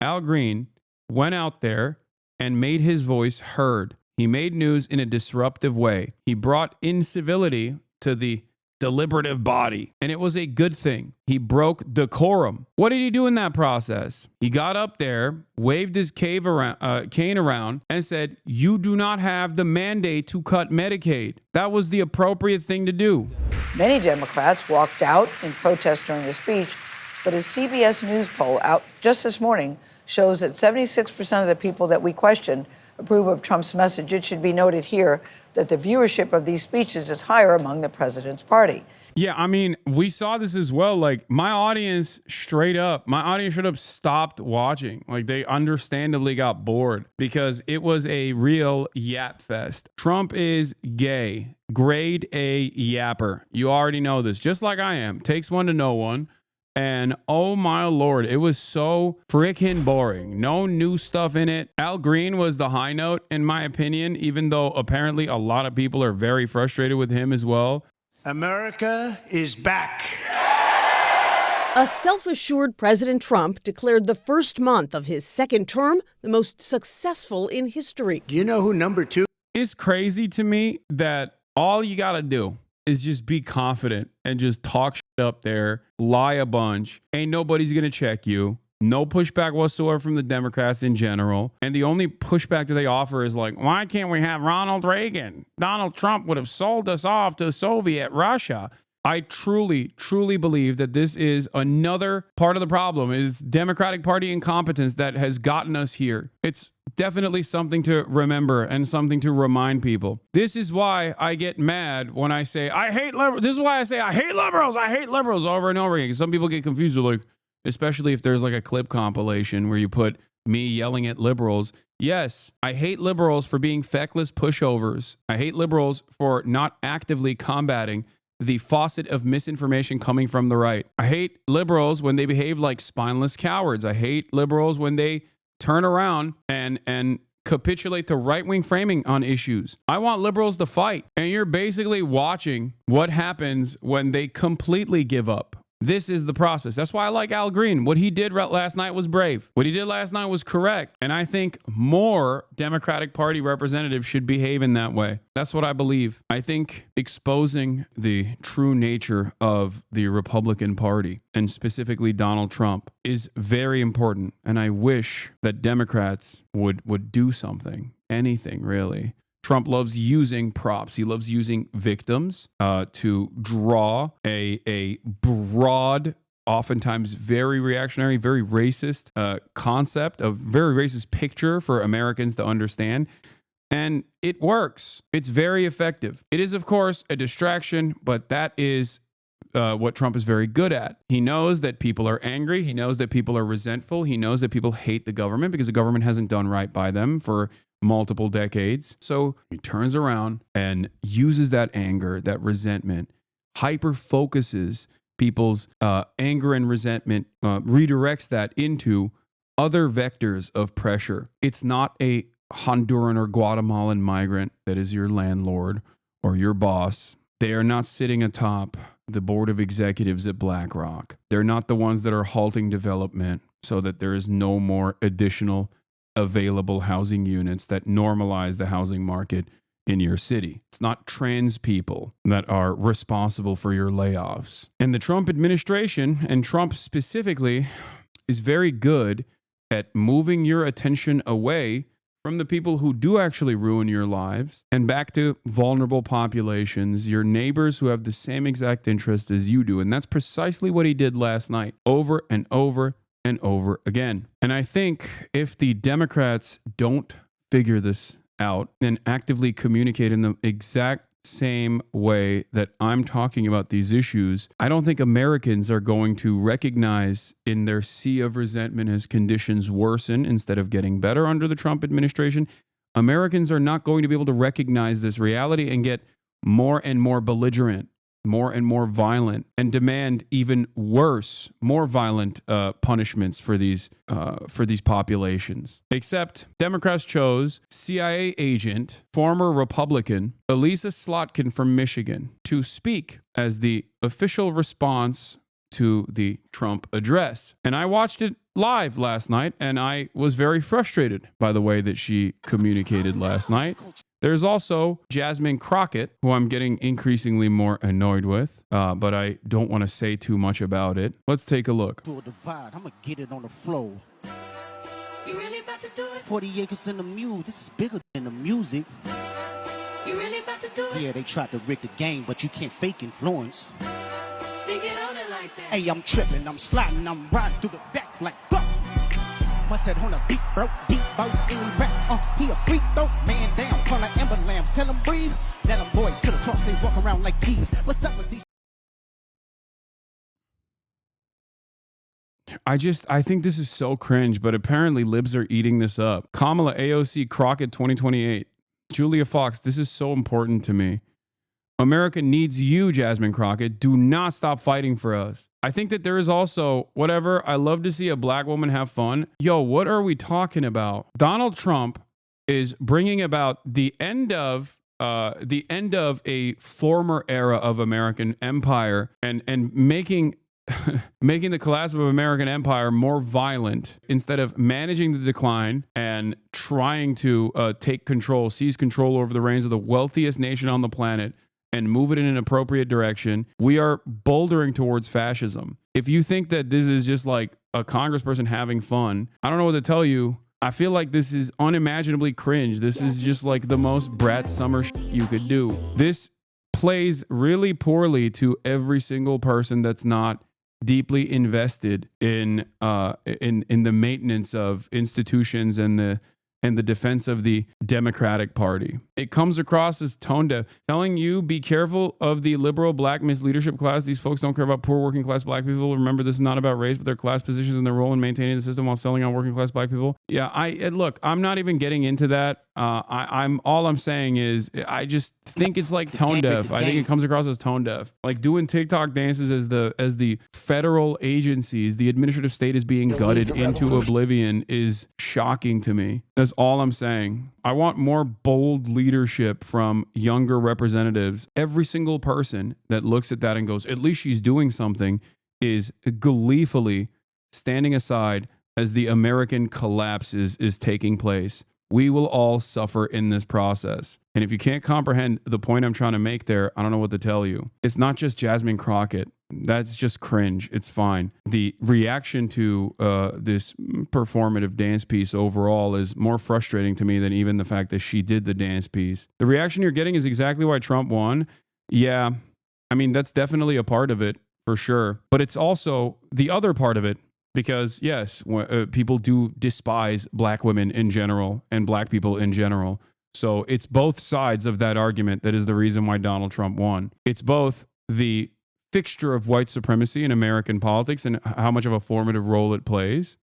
Al Green went out there and made his voice heard. He made news in a disruptive way. He brought incivility to the deliberative body, and it was a good thing. He broke decorum. What did he do in that process? He got up there, waved his cane around, and said, "You do not have the mandate to cut Medicaid." That was the appropriate thing to do. Many Democrats walked out in protest during the speech, but a CBS News poll out just this morning shows that 76% of the people that we questioned approve of Trump's message. It should be noted here that the viewership of these speeches is higher among the president's party. Yeah, I mean, we saw this as well. Like, my audience straight up stopped watching. Like, they understandably got bored because it was a real yap fest. Trump is gay, grade A yapper. You already know this, just like I am. Takes one to know one. And oh my Lord, it was so freaking boring. No new stuff in it. Al Green was the high note, in my opinion, even though apparently a lot of people are very frustrated with him as well. America is back. A self-assured President Trump declared the first month of his second term the most successful in history. Do you know who number 2? It's crazy to me that all you got to do is just be confident and just talk shit up there, lie a bunch. Ain't nobody's going to check you. No pushback whatsoever from the Democrats in general. And the only pushback that they offer is like, why can't we have Ronald Reagan? Donald Trump would have sold us off to Soviet Russia. I truly, truly believe that this is another part of the problem, is Democratic Party incompetence that has gotten us here. It's definitely something to remember and something to remind people. This is why I get mad when I say, I hate liberals. This is why I say, I hate liberals over and over again. Some people get confused with, like, especially if there's like a clip compilation where you put me yelling at liberals. Yes, I hate liberals for being feckless pushovers. I hate liberals for not actively combating the faucet of misinformation coming from the right. I hate liberals when they behave like spineless cowards. I hate liberals when they turn around and capitulate to right-wing framing on issues. I want liberals to fight. And you're basically watching what happens when they completely give up. This is the process. That's why I like Al Green. What he did last night was brave. What he did last night was correct. And I think more Democratic Party representatives should behave in that way. That's what I believe. I think exposing the true nature of the Republican Party, and specifically Donald Trump, is very important. And I wish that Democrats would do something, anything really. Trump loves using props. He loves using victims to draw a broad, oftentimes very reactionary, very racist concept, a very racist picture for Americans to understand. And it works. It's very effective. It is, of course, a distraction, but that is what Trump is very good at. He knows that people are angry. He knows that people are resentful. He knows that people hate the government because the government hasn't done right by them for multiple decades. So he turns around and uses that anger, that resentment, hyper focuses people's anger and resentment, redirects that into other vectors of pressure. It's not a Honduran or Guatemalan migrant that is your landlord or your boss. They are not sitting atop the board of executives at BlackRock. They're not the ones that are halting development so that there is no more additional available housing units that normalize the housing market in your city. It's not trans people that are responsible for your layoffs. And the Trump administration, and Trump specifically, is very good at moving your attention away from the people who do actually ruin your lives and back to vulnerable populations, your neighbors who have the same exact interest as you do. And that's precisely what he did last night, over and over and over again. And I think if the Democrats don't figure this out and actively communicate in the exact same way that I'm talking about these issues, I don't think Americans are going to recognize in their sea of resentment as conditions worsen instead of getting better under the Trump administration. Americans are not going to be able to recognize this reality and get more and more belligerent, more and more violent, and demand even worse, more violent punishments for these populations. Except Democrats chose CIA agent, former Republican Elisa Slotkin from Michigan to speak as the official response to the Trump address. And I watched it live last night, and I was very frustrated by the way that she communicated last night. There's also Jasmine Crockett, who I'm getting increasingly more annoyed with, but I don't want to say too much about it. Let's take a look. I'm going to get it on the floor. You really about to do it? 40 acres in the mule. This is bigger than the music. You really about to do it? Yeah, they tried to rig the game, but you can't fake influence. They get on it like that. Hey, I'm tripping, I'm sliding, I'm riding through the back like fuck. Must have on a beat, bro, beat, bro, any rap. He a freak, though, man down, call like Amber Lambs, tell him breathe. Let them boys to the cross, they walk around like thieves. What's up with these? I think this is so cringe, but apparently libs are eating this up. Kamala AOC Crockett 2028. Julia Fox, this is so important to me. America needs you, Jasmine Crockett. Do not stop fighting for us. I think that there is also, whatever, I love to see a black woman have fun. Yo, what are we talking about? Donald Trump is bringing about the end of a former era of American empire and making making the collapse of American empire more violent instead of managing the decline and trying to seize control over the reins of the wealthiest nation on the planet and move it in an appropriate direction. We are bouldering towards fascism. If you think that this is just like a congressperson having fun, I don't know what to tell you. I feel like this is unimaginably cringe. This is just like the most brat summer you could do. This plays really poorly to every single person that's not deeply invested in the maintenance of institutions and the defense of the Democratic Party. It comes across as tone deaf, telling you be careful of the liberal black misleadership class. These folks don't care about poor working class black people. Remember, this is not about race, but their class positions and their role in maintaining the system while selling on working class black people. Yeah, look, I'm not even getting into that. All I'm saying is I just think it's like tone deaf. I think it comes across as tone deaf. Like doing TikTok dances as the federal agencies, the administrative state is being gutted into oblivion is shocking to me. That's all I'm saying. I want more bold leadership from younger representatives. Every single person that looks at that and goes, at least she's doing something, is gleefully standing aside as the American collapse is taking place. We will all suffer in this process. And if you can't comprehend the point I'm trying to make there, I don't know what to tell you. It's not just Jasmine Crockett. That's just cringe. It's fine. The reaction to this performative dance piece overall is more frustrating to me than even the fact that she did the dance piece. The reaction you're getting is exactly why Trump won. Yeah, I mean, that's definitely a part of it, for sure. But it's also the other part of it. Because, yes, people do despise black women in general and black people in general. So it's both sides of that argument that is the reason why Donald Trump won. It's both the fixture of white supremacy in American politics and how much of a formative role it plays.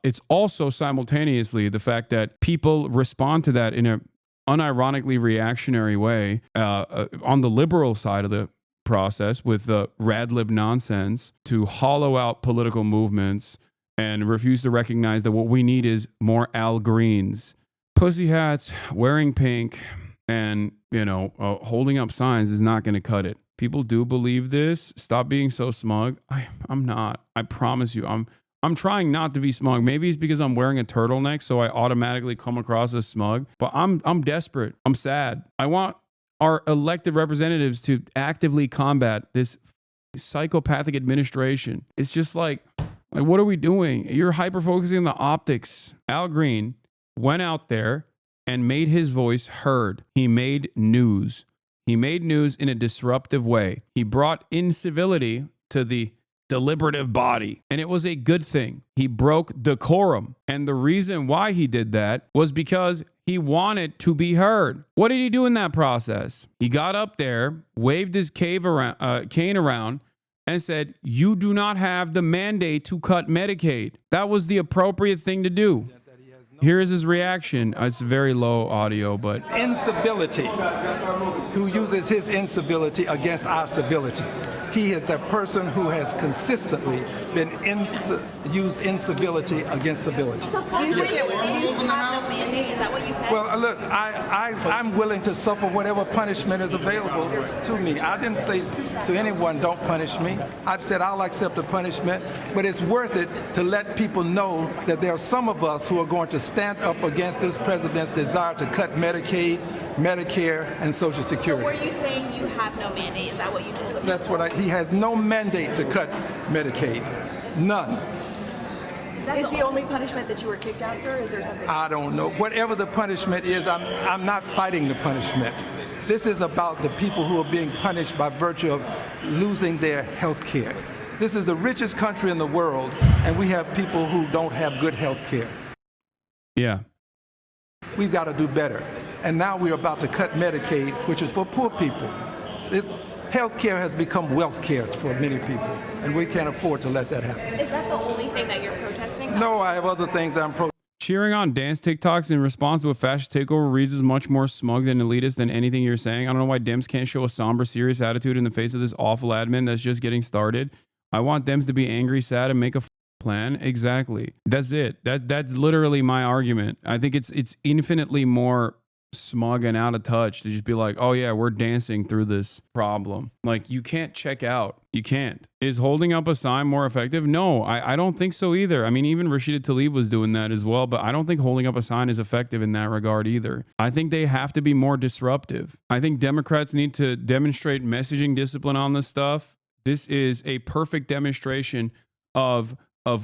It's also simultaneously the fact that people respond to that in an unironically reactionary way on the liberal side of the process with the radlib nonsense to hollow out political movements and refuse to recognize that what we need is more Al Greens, pussy hats, wearing pink, and holding up signs is not going to cut it. People do believe this. Stop being so smug. I'm not. I promise you. I'm trying not to be smug. Maybe it's because I'm wearing a turtleneck, so I automatically come across as smug. But I'm desperate. I'm sad. I want our elected representatives to actively combat this psychopathic administration. It's just like, what are we doing? You're hyper-focusing on the optics. Al Green went out there and made his voice heard. He made news. He made news in a disruptive way. He brought incivility to the deliberative body, and it was a good thing. He broke decorum, and the reason why he did that was because he wanted to be heard. What did he do in that process? He got up there, waved his cane around, and said, "You do not have the mandate to cut Medicaid." That was the appropriate thing to do. Here is his reaction. It's very low audio, but incivility, who uses his incivility against our civility. He is a person who has consistently been used incivility against civility. So do you think do you have no mandate? Is that what you said? Well, look, I'm willing to suffer whatever punishment is available to me. I didn't say to anyone, don't punish me. I've said I'll accept the punishment, but it's worth it to let people know that there are some of us who are going to stand up against this president's desire to cut Medicaid, Medicare, and Social Security. So were you saying you have no mandate? Is that what you told us? That's what he has no mandate to cut Medicaid. None. Is the only punishment that you were kicked out, sir? Is there something? I don't know. Whatever the punishment is, I'm not fighting the punishment. This is about the people who are being punished by virtue of losing their health care. This is the richest country in the world, and we have people who don't have good health care. Yeah. We've got to do better. And now we're about to cut Medicaid, which is for poor people. Health care has become wealth care for many people, and we can't afford to let that happen. Is that the only thing that you're protesting? No, I have other things I'm protesting. Cheering on dance TikToks in response to a fascist takeover reads as much more smug than elitist than anything you're saying. I don't know why Dems can't show a somber, serious attitude in the face of this awful admin that's just getting started. I want Dems to be angry, sad, and make a plan. Exactly. That's it. That's literally my argument. I think it's infinitely more smug and out of touch to just be like, oh yeah, we're dancing through this problem. Like, you can't check out. You can't. Is holding up a sign more effective? No, I don't think so either. I mean, even Rashida Tlaib was doing that as well, but I don't think holding up a sign is effective in that regard either. I think they have to be more disruptive. I think Democrats need to demonstrate messaging discipline on this stuff. This is a perfect demonstration of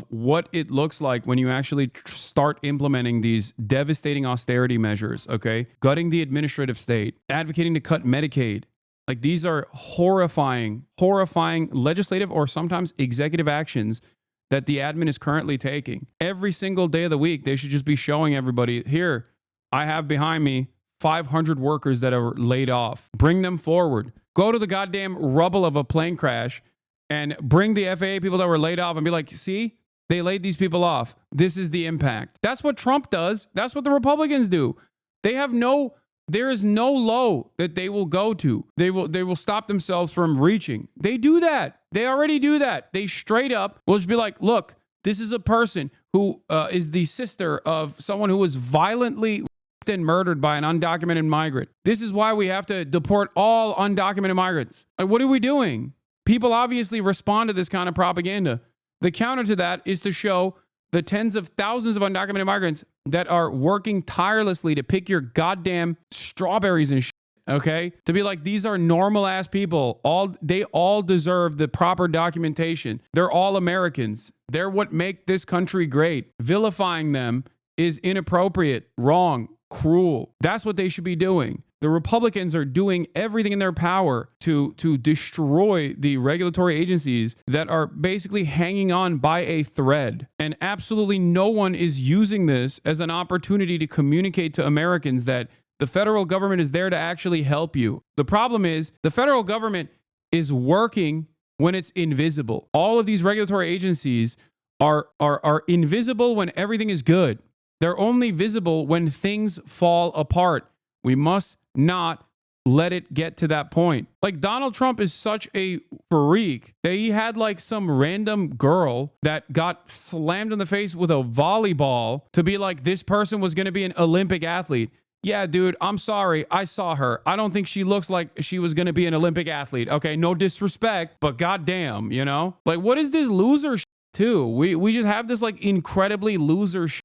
what it looks like when you actually start implementing these devastating austerity measures, okay? Gutting the administrative state, advocating to cut Medicaid. Like, these are horrifying legislative or sometimes executive actions that the admin is currently taking. Every single day of the week, they should just be showing everybody, here, I have behind me 500 workers that are laid off. Bring them forward. Go to the goddamn rubble of a plane crash and bring the FAA people that were laid off and be like, see, they laid these people off. This is the impact. That's what Trump does. That's what the Republicans do. There is no low that they will go to. They will stop themselves from reaching. They do that. They already do that. They straight up will just be like, look, this is a person who is the sister of someone who was violently raped and murdered by an undocumented migrant. This is why we have to deport all undocumented migrants. Like, what are we doing? People obviously respond to this kind of propaganda. The counter to that is to show the tens of thousands of undocumented migrants that are working tirelessly to pick your goddamn strawberries and shit, okay? To be like, these are normal ass people. They all deserve the proper documentation. They're all Americans. They're what make this country great. Vilifying them is inappropriate, wrong, cruel. That's what they should be doing. The Republicans are doing everything in their power to destroy the regulatory agencies that are basically hanging on by a thread. And absolutely no one is using this as an opportunity to communicate to Americans that the federal government is there to actually help you. The problem is the federal government is working when it's invisible. All of these regulatory agencies are invisible when everything is good. They're only visible when things fall apart. We must not let it get to that point. Like, Donald Trump is such a freak that he had like some random girl that got slammed in the face with a volleyball to be like, this person was going to be an Olympic athlete. Yeah, dude, I'm sorry. I saw her. I don't think she looks like she was going to be an Olympic athlete. Okay, no disrespect, but goddamn, you know? Like, what is this loser shit too? We just have this like incredibly loser shit.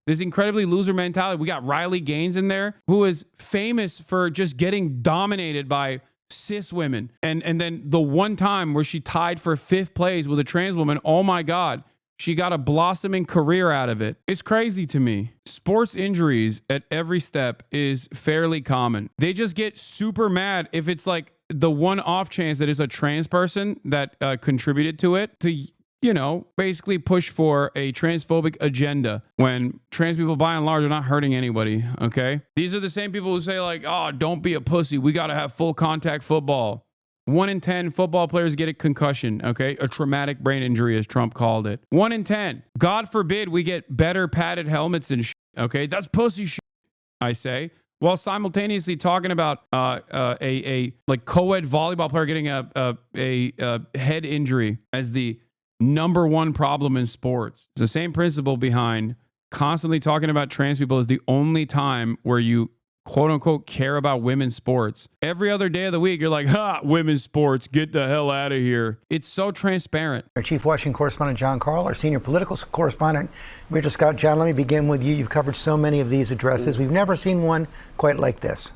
This incredibly loser mentality. We got Riley Gaines in there, who is famous for just getting dominated by cis women. And then the one time where she tied for 5th place with a trans woman, oh my God, she got a blossoming career out of it. It's crazy to me. Sports injuries at every step is fairly common. They just get super mad if it's like the one off chance that it's a trans person that contributed to it, to, you know, basically push for a transphobic agenda when trans people by and large are not hurting anybody, okay? These are the same people who say like, oh, don't be a pussy. We got to have full contact football. 1 in 10 football players get a concussion, okay? A traumatic brain injury, as Trump called it. 1 in 10. God forbid we get better padded helmets and shit, okay? That's pussy shit, I say. while simultaneously talking about a like co-ed volleyball player getting a head injury as the number one problem in sports. It's the same principle behind constantly talking about trans people as the only time where you quote unquote care about women's sports. Every other day of the week, you're like, women's sports, get the hell out of here. It's so transparent. Our Chief Washington Correspondent John Carl, our Senior Political Correspondent Rachel Scott. John, let me begin with you. You've covered so many of these addresses. We've never seen one quite like this.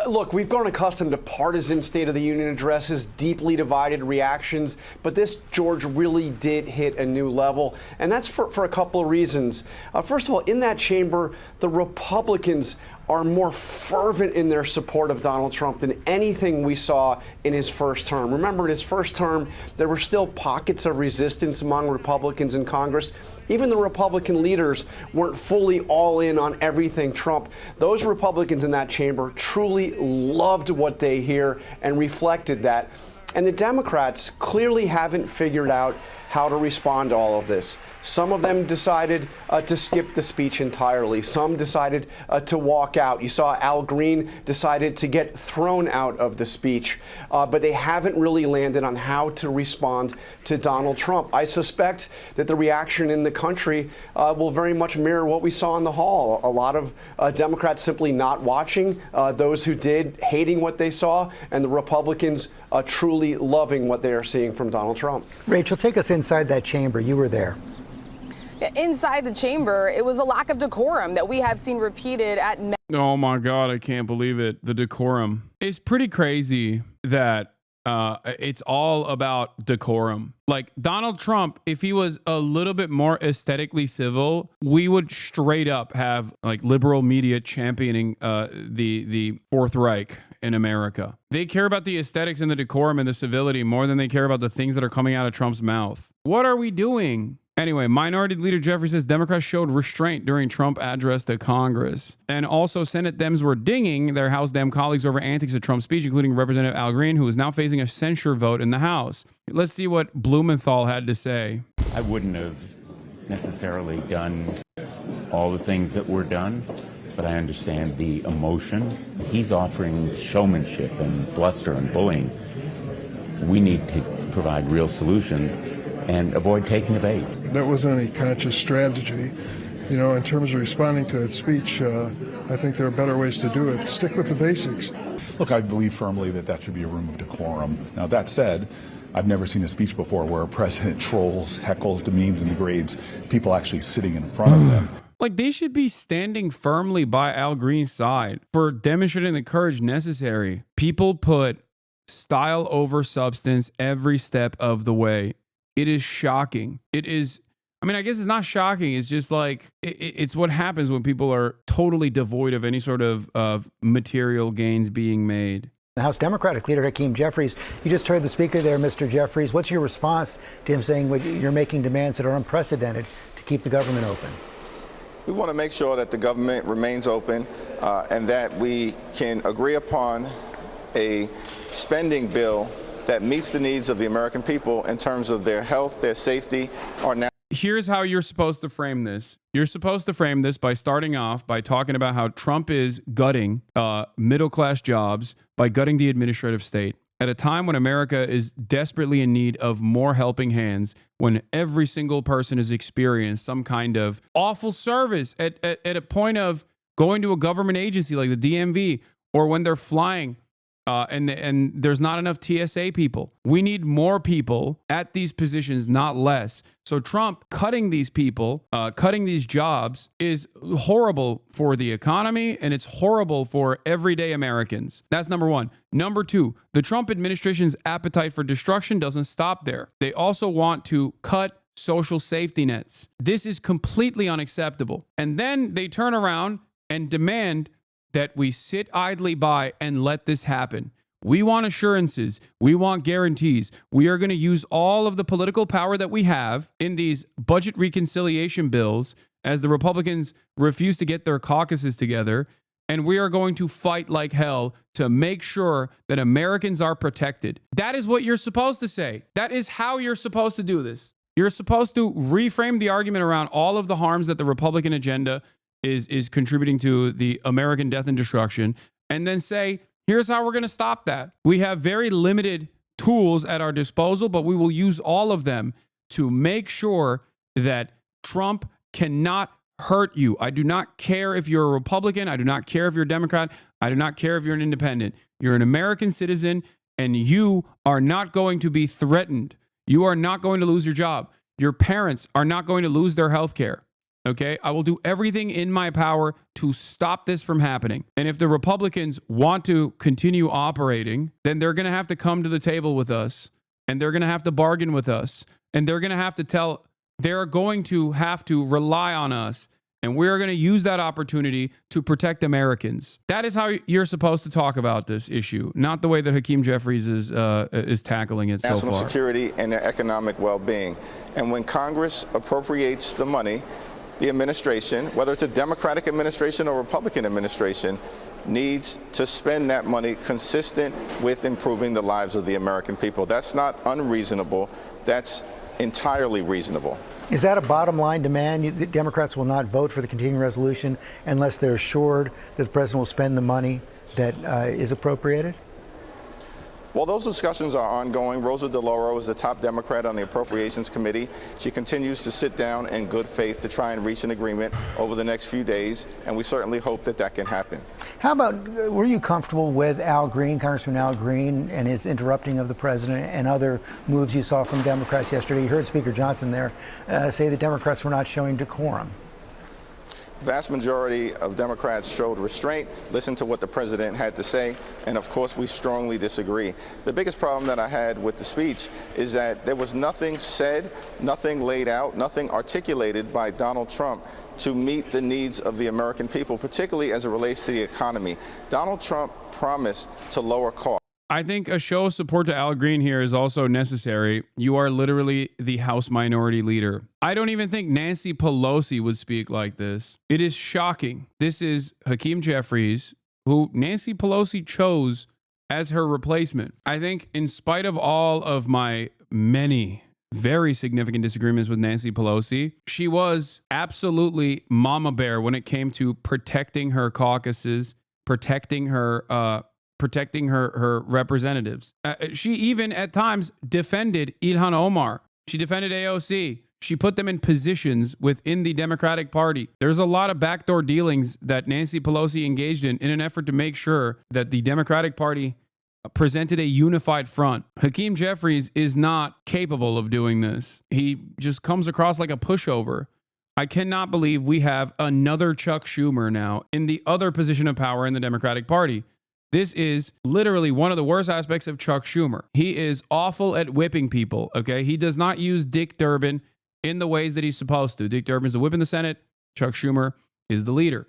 Look, we've grown accustomed to partisan State of the Union addresses, deeply divided reactions, but this, George, really did hit a new level, and that's for a couple of reasons. First of all, in that chamber, the Republicans are more fervent in their support of Donald Trump than anything we saw in his first term. Remember, in his first term, there were still pockets of resistance among Republicans in Congress. Even the Republican leaders weren't fully all in on everything Trump. Those Republicans in that chamber truly loved what they hear and reflected that. And the Democrats clearly haven't figured out how to respond to all of this. Some of them decided to skip the speech entirely. Some decided to walk out. You saw Al Green decided to get thrown out of the speech, but they haven't really landed on how to respond to Donald Trump. I suspect that the reaction in the country will very much mirror what we saw in the hall. A lot of Democrats simply not watching, those who did hating what they saw, and the Republicans truly loving what they are seeing from Donald Trump. Rachel, take us inside that chamber. You were there. Inside the chamber, it was a lack of decorum that we have seen repeated at many. Oh my God, I can't believe it. The decorum. It's pretty crazy that it's all about decorum. Like Donald Trump, if he was a little bit more aesthetically civil, we would straight up have like liberal media championing the Fourth Reich in America. They care about the aesthetics and the decorum and the civility more than they care about the things that are coming out of Trump's mouth. What are we doing? Anyway, Minority Leader Jeffries says Democrats showed restraint during Trump address to Congress. And also Senate Dems were dinging their House Dem colleagues over antics at Trump's speech, including Representative Al Green, who is now facing a censure vote in the House. Let's see what Blumenthal had to say. I wouldn't have necessarily done all the things that were done, but I understand the emotion. He's offering showmanship and bluster and bullying. We need to provide real solutions and avoid taking the bait. That wasn't any conscious strategy. You know, in terms of responding to that speech, I think there are better ways to do it. Stick with the basics. Look, I believe firmly that that should be a room of decorum. Now, that said, I've never seen a speech before where a president trolls, heckles, demeans, and degrades people actually sitting in front of them. Like, they should be standing firmly by Al Green's side for demonstrating the courage necessary. People put style over substance every step of the way. It is shocking. It is, I mean, I guess it's not shocking. It's just like, it's what happens when people are totally devoid of any sort of material gains being made. The House Democratic leader, Hakeem Jeffries, you just heard the speaker there, Mr. Jeffries. What's your response to him saying you're making demands that are unprecedented to keep the government open? We want to make sure that the government remains open and that we can agree upon a spending bill that meets the needs of the American people in terms of their health, their safety, or now. Here's how you're supposed to frame this. You're supposed to frame this by starting off by talking about how Trump is gutting middle-class jobs by gutting the administrative state at a time when America is desperately in need of more helping hands, when every single person has experienced some kind of awful service at a point of going to a government agency like the DMV, or when they're flying and there's not enough TSA people. We need more people at these positions, not less. So Trump cutting these people, cutting these jobs is horrible for the economy, and it's horrible for everyday Americans. That's number one. Number two, the Trump administration's appetite for destruction doesn't stop there. They also want to cut social safety nets. This is completely unacceptable. And then they turn around and demand that we sit idly by and let this happen. We want assurances. We want guarantees. We are going to use all of the political power that we have in these budget reconciliation bills as the Republicans refuse to get their caucuses together. And we are going to fight like hell to make sure that Americans are protected. That is what you're supposed to say. That is how you're supposed to do this. You're supposed to reframe the argument around all of the harms that the Republican agenda is contributing to the American death and destruction, and then say, here's how we're going to stop that. We have very limited tools at our disposal, but we will use all of them to make sure that Trump cannot hurt you. I do not care if you're a Republican. I do not care if you're a Democrat. I do not care if you're an independent. You're an American citizen, and you are not going to be threatened. You are not going to lose your job. Your parents are not going to lose their health care. Okay? I will do everything in my power to stop this from happening. And if the Republicans want to continue operating, then they're going to have to come to the table with us, and they're going to have to bargain with us, and they're going to have to rely on us. And we're going to use that opportunity to protect Americans. That is how you're supposed to talk about this issue, not the way that Hakeem Jeffries is tackling it so far. National security and their economic well-being. And when Congress appropriates the money, the administration, whether it's a Democratic administration or Republican administration, needs to spend that money consistent with improving the lives of the American people. That's not unreasonable. That's entirely reasonable. Is that a bottom line demand? The Democrats will not vote for the continuing resolution unless they're assured that the president will spend the money that is appropriated? Well, those discussions are ongoing. Rosa DeLauro is the top Democrat on the Appropriations Committee. She continues to sit down in good faith to try and reach an agreement over the next few days, and we certainly hope that that can happen. How about, were you comfortable with Al Green, Congressman Al Green, and his interrupting of the president and other moves you saw from Democrats yesterday? You heard Speaker Johnson there say the Democrats were not showing decorum. Vast majority of Democrats showed restraint, listened to what the president had to say, and of course we strongly disagree. The biggest problem that I had with the speech is that there was nothing said, nothing laid out, nothing articulated by Donald Trump to meet the needs of the American people, particularly as it relates to the economy. Donald Trump promised to lower costs. I think a show of support to Al Green here is also necessary. You are literally the House Minority Leader. I don't even think Nancy Pelosi would speak like this. It is shocking. This is Hakeem Jeffries, who Nancy Pelosi chose as her replacement. I think in spite of all of my many very significant disagreements with Nancy Pelosi, she was absolutely mama bear when it came to protecting her caucuses, protecting her representatives. She even at times defended Ilhan Omar. She defended AOC. She put them in positions within the Democratic Party. There's a lot of backdoor dealings that Nancy Pelosi engaged in an effort to make sure that the Democratic Party presented a unified front. Hakeem Jeffries is not capable of doing this. He just comes across like a pushover. I cannot believe we have another Chuck Schumer now in the other position of power in the Democratic Party. This is literally one of the worst aspects of Chuck Schumer. He is awful at whipping people, okay? He does not use Dick Durbin in the ways that he's supposed to. Dick Durbin is the whip in the Senate. Chuck Schumer is the leader.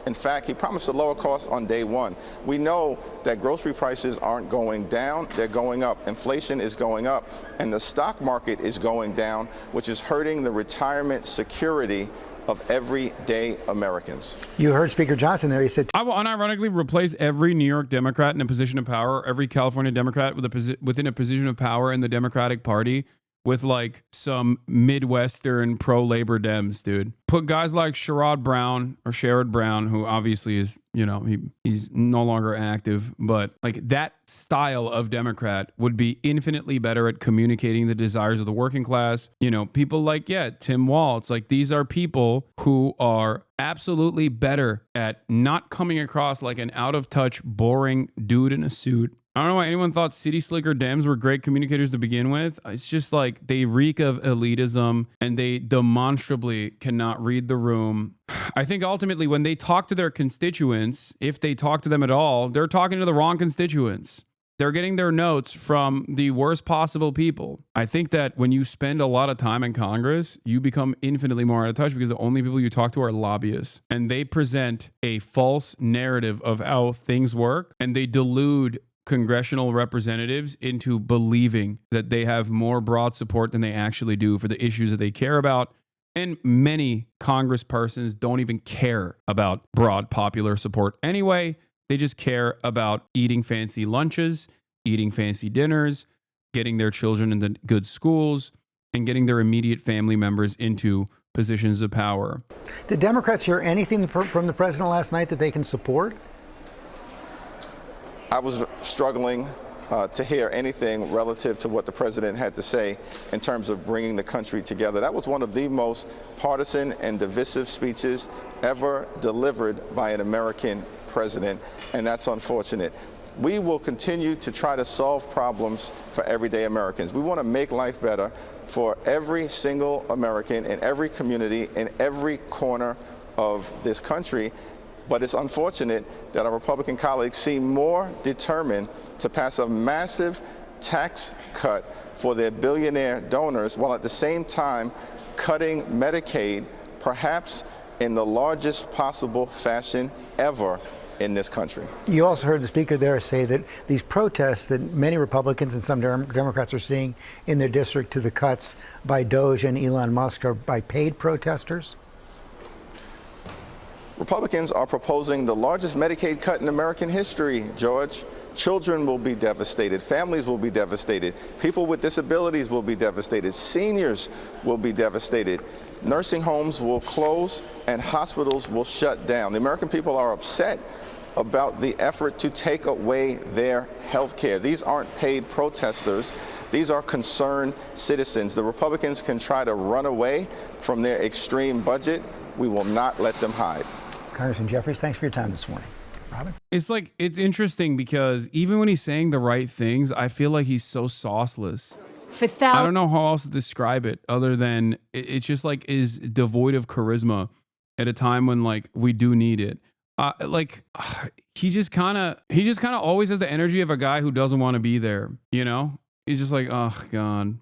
In fact, he promised to lower costs on day one. We know that grocery prices aren't going down, they're going up. Inflation is going up, and the stock market is going down, which is hurting the retirement security of everyday Americans. You heard Speaker Johnson there. He said, I will unironically replace every New York Democrat in a position of power, every California Democrat within a position of power in the Democratic Party with like some Midwestern pro-labor Dems, dude. Put guys like Sherrod Brown, who obviously is, you know, he's no longer active, but like that style of Democrat would be infinitely better at communicating the desires of the working class. You know, people like, Tim Walz, like these are people who are absolutely better at not coming across like an out of touch, boring dude in a suit. I don't know why anyone thought City Slicker Dems were great communicators to begin with. It's just like they reek of elitism and they demonstrably cannot read the room. I think ultimately when they talk to their constituents, if they talk to them at all, they're talking to the wrong constituents. They're getting their notes from the worst possible people. I think that when you spend a lot of time in Congress, you become infinitely more out of touch because the only people you talk to are lobbyists. And they present a false narrative of how things work, and they delude congressional representatives into believing that they have more broad support than they actually do for the issues that they care about. And many congresspersons don't even care about broad popular support anyway. They just care about eating fancy lunches, eating fancy dinners, getting their children into good schools, and getting their immediate family members into positions of power. Did Democrats hear anything from the president last night that they can support? I was struggling to hear anything relative to what the president had to say in terms of bringing the country together. That was one of the most partisan and divisive speeches ever delivered by an American president, and that's unfortunate. We will continue to try to solve problems for everyday Americans. We want to make life better for every single American in every community, in every corner of this country. But it's unfortunate that our Republican colleagues seem more determined to pass a massive tax cut for their billionaire donors, while at the same time cutting Medicaid, perhaps in the largest possible fashion ever in this country. You also heard the speaker there say that these protests that many Republicans and some Democrats are seeing in their district to the cuts by Doge and Elon Musk are by paid protesters. Republicans are proposing the largest Medicaid cut in American history, George. Children will be devastated. Families will be devastated. People with disabilities will be devastated. Seniors will be devastated. Nursing homes will close and hospitals will shut down. The American people are upset about the effort to take away their health care. These aren't paid protesters. These are concerned citizens. The Republicans can try to run away from their extreme budget. We will not let them hide. Congressman Jeffries, thanks for your time this morning. Robin? It's interesting because even when he's saying the right things, I feel like he's so sauceless. I don't know how else to describe it other than it's just like is devoid of charisma at a time when like we do need it. He just kind of always has the energy of a guy who doesn't want to be there. You know, he's just like, oh God,